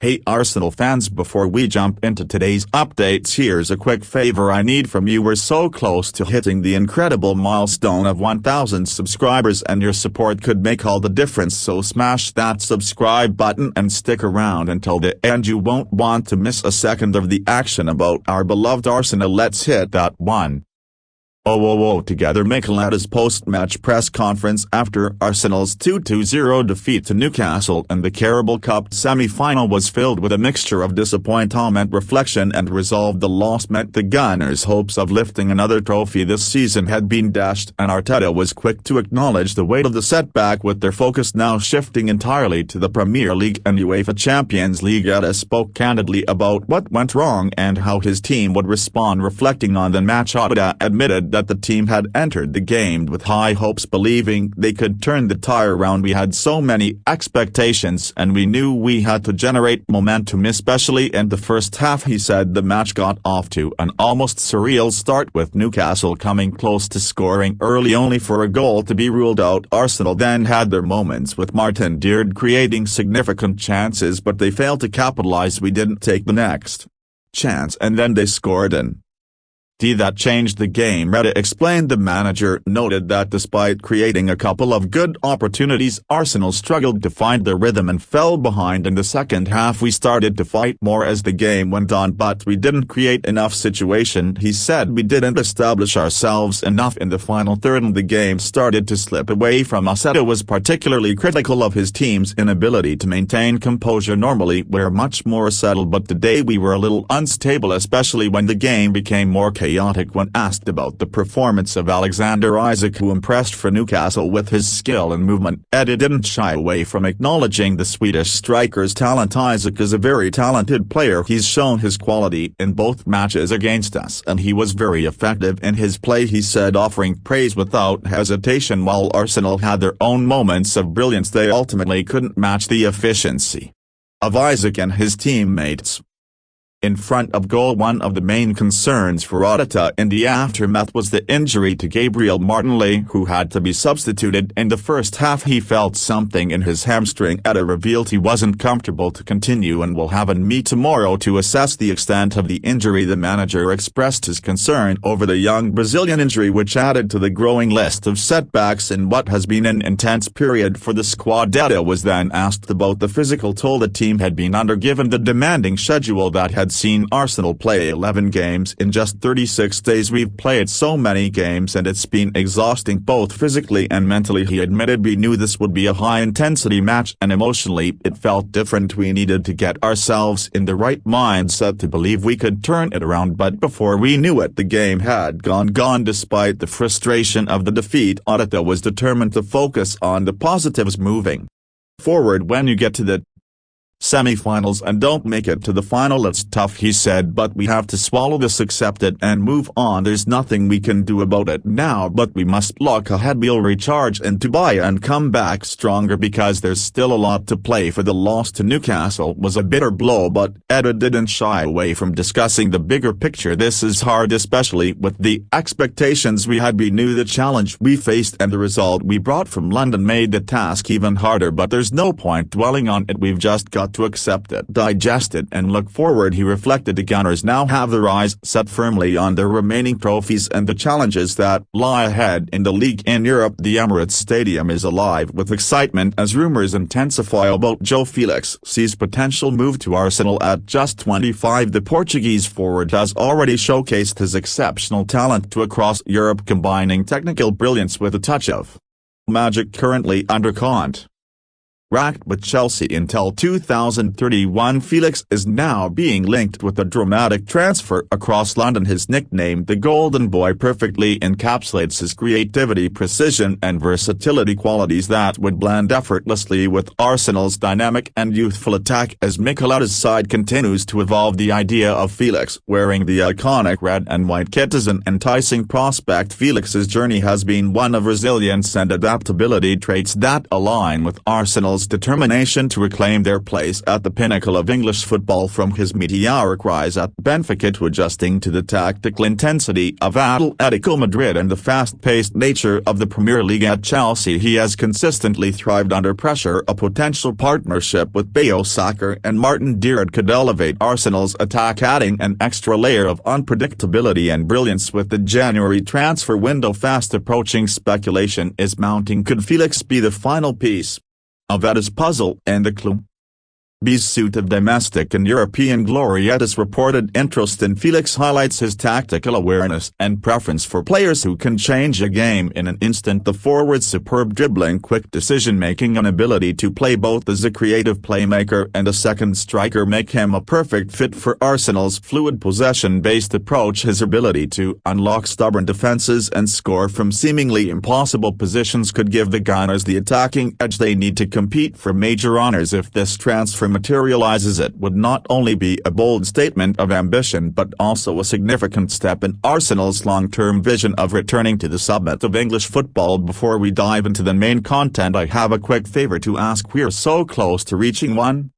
Hey Arsenal fans, before we jump into today's updates, here's a quick favor I need from you. We're so close to hitting the incredible milestone of 1,000 subscribers and your support could make all the difference, so smash that subscribe button and stick around until the end. You won't want to miss a second of the action about our beloved Arsenal. Let's hit that one. Together. Mikel's post-match press conference after Arsenal's 2-0 defeat to Newcastle in the Carabao Cup semi-final was filled with a mixture of disappointment, reflection and resolve. The loss meant the Gunners' hopes of lifting another trophy this season had been dashed, and Arteta was quick to acknowledge the weight of the setback, with their focus now shifting entirely to the Premier League and UEFA Champions League. Arteta spoke candidly about what went wrong and how his team would respond, reflecting on the match. Arteta admitted that the team had entered the game with high hopes, believing they could turn the tide around. We had so many expectations and we knew we had to generate momentum, especially in the first half. He said the match got off to an almost surreal start, with Newcastle coming close to scoring early only for a goal to be ruled out. Arsenal then had their moments, with Martin Deard creating significant chances, but they failed to capitalise. We didn't take the next chance and then they scored in that changed the game. Arteta explained. The manager noted that despite creating a couple of good opportunities, Arsenal struggled to find their rhythm and fell behind in the second half. We started to fight more as the game went on, but we didn't create enough situation. He said we didn't establish ourselves enough in the final third and the game started to slip away from us. Arteta was particularly critical of his team's inability to maintain composure. Normally we're much more settled, but today we were a little unstable, especially when the game became more chaotic. When asked about the performance of Alexander Isak, who impressed for Newcastle with his skill and movement, Arteta didn't shy away from acknowledging the Swedish striker's talent. Isak is a very talented player. He's shown his quality in both matches against us and he was very effective in his play, he said, offering praise without hesitation. While Arsenal had their own moments of brilliance, they ultimately couldn't match the efficiency of Isak and his teammates in front of goal. One of the main concerns for Arteta in the aftermath was the injury to Gabriel Martinelli, who had to be substituted in the first half. He felt something in his hamstring. Arteta revealed he wasn't comfortable to continue and will have a meet tomorrow to assess the extent of the injury. The manager expressed his concern over the young Brazilian injury, which added to the growing list of setbacks in what has been an intense period for the squad. Arteta was then asked about the physical toll the team had been under, given the demanding schedule that had seen Arsenal play 11 games in just 36 days. We've played so many games and it's been exhausting both physically and mentally, he admitted. We knew this would be a high-intensity match and emotionally it felt different. We needed to get ourselves in the right mindset to believe we could turn it around, but before we knew it the game had gone. Despite the frustration of the defeat, Arteta was determined to focus on the positives moving forward. When you get to the semi-finals and don't make it to the final, it's tough, he said, but we have to swallow this, accept it and move on. There's nothing we can do about it now, but we must look ahead. We'll recharge in Dubai and come back stronger because there's still a lot to play for. The loss to Newcastle was a bitter blow, but Arteta didn't shy away from discussing the bigger picture. This is hard, especially with the expectations we had. We knew the challenge we faced and the result we brought from London made the task even harder, but there's no point dwelling on it. We've just got to accept it, digest it and look forward, he reflected. The Gunners now have their eyes set firmly on their remaining trophies and the challenges that lie ahead in the league. In Europe, the Emirates Stadium is alive with excitement as rumours intensify about João Felix's potential move to Arsenal. At just 25, the Portuguese forward has already showcased his exceptional talent to across Europe, combining technical brilliance with a touch of magic. Currently under contract with Chelsea until 2031, Felix is now being linked with a dramatic transfer across London. His nickname, the Golden Boy, perfectly encapsulates his creativity, precision and versatility, qualities that would blend effortlessly with Arsenal's dynamic and youthful attack. As Mikel's side continues to evolve, the idea of Felix wearing the iconic red and white kit is an enticing prospect. Felix's journey has been one of resilience and adaptability, traits that align with Arsenal's Arsenal's determination to reclaim their place at the pinnacle of English football, from his meteoric rise at Benfica to adjusting to the tactical intensity of Atletico Madrid and the fast-paced nature of the Premier League at Chelsea. He has consistently thrived under pressure. A potential partnership with Bukayo Saka and Martin Dearad could elevate Arsenal's attack, adding an extra layer of unpredictability and brilliance with the January transfer window fast approaching. Speculation is mounting. Could Felix be the final piece of Etta's puzzle and the clue B's suit of domestic and European glory? Etta's reported interest in Felix highlights his tactical awareness and preference for players who can change a game in an instant. The forward's superb dribbling, quick decision-making and ability to play both as a creative playmaker and a second striker make him a perfect fit for Arsenal's fluid possession-based approach. His ability to unlock stubborn defenses and score from seemingly impossible positions could give the Gunners the attacking edge they need to compete for major honours. If this transfer materializes, it would not only be a bold statement of ambition but also a significant step in Arsenal's long-term vision of returning to the summit of English football. Before we dive into the main content, I have a quick favor to ask. We're so close to reaching 1,000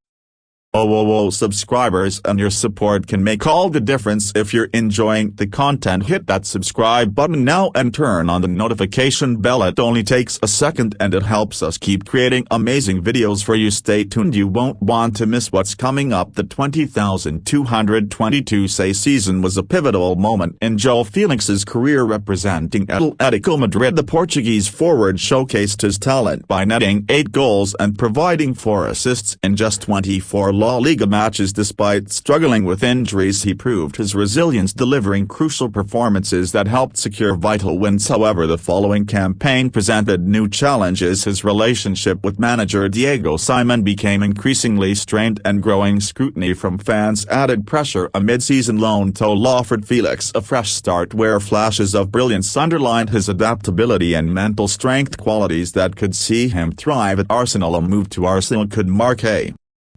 subscribers, and your support can make all the difference. If you're enjoying the content, hit that subscribe button now and turn on the notification bell. It only takes a second and it helps us keep creating amazing videos for you. Stay tuned, you won't want to miss what's coming up. The 20,222 season was a pivotal moment in João Felix's career. Representing Atletico Madrid, the Portuguese forward showcased his talent by netting 8 goals and providing 4 assists in just 24 La Liga matches. Despite struggling with injuries, he proved his resilience, delivering crucial performances that helped secure vital wins. However, the following campaign presented new challenges. His relationship with manager Diego Simon became increasingly strained, and growing scrutiny from fans added pressure. A mid-season loan toll offered Felix a fresh start, where flashes of brilliance underlined his adaptability and mental strength, qualities that could see him thrive at Arsenal. A move to Arsenal could mark a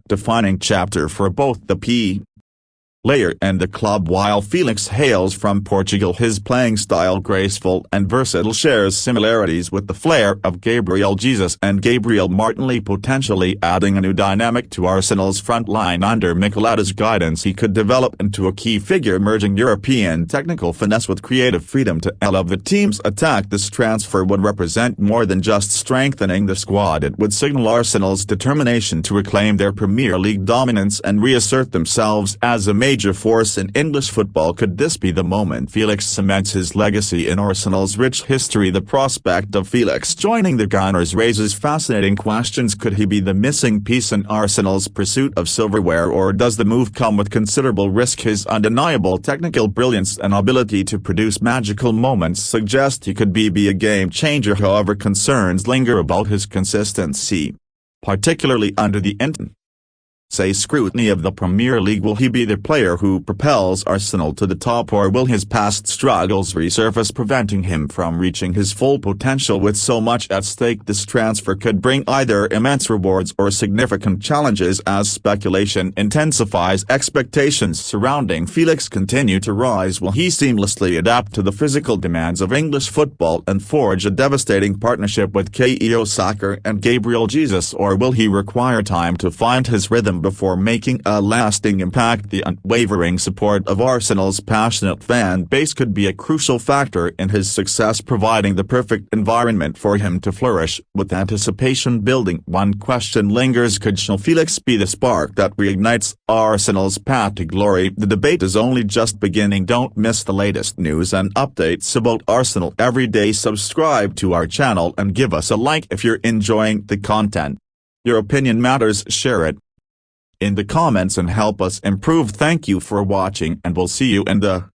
defining chapter for both the player and the club. While Felix hails from Portugal, his playing style, graceful and versatile, shares similarities with the flair of Gabriel Jesus and Gabriel Martinelli, potentially adding a new dynamic to Arsenal's front line. Under Mikel Arteta's guidance, he could develop into a key figure, merging European technical finesse with creative freedom to elevate the team's attack. This transfer would represent more than just strengthening the squad. It would signal Arsenal's determination to reclaim their Premier League dominance and reassert themselves as a major force in English football. Could this be the moment Felix cements his legacy in Arsenal's rich history? The prospect of Felix joining the Gunners raises fascinating questions. Could he be the missing piece in Arsenal's pursuit of silverware, or does the move come with considerable risk? His undeniable technical brilliance and ability to produce magical moments suggest he could be a game-changer. However, concerns linger about his consistency, particularly under the intense scrutiny of the Premier League. Will he be the player who propels Arsenal to the top, or will his past struggles resurface, preventing him from reaching his full potential? With so much at stake, this transfer could bring either immense rewards or significant challenges. As speculation intensifies, expectations surrounding Felix continue to rise. Will he seamlessly adapt to the physical demands of English football and forge a devastating partnership with Bukayo Saka and Gabriel Jesus, or will he require time to find his rhythm before making a lasting impact? The unwavering support of Arsenal's passionate fan base could be a crucial factor in his success, providing the perfect environment for him to flourish. With anticipation building, one question lingers: could João Felix be the spark that reignites Arsenal's path to glory? The debate is only just beginning. Don't miss the latest news and updates about Arsenal every day. Subscribe to our channel and give us a like if you're enjoying the content. Your opinion matters. Share it in the comments and help us improve. Thank you for watching, and we'll see you in the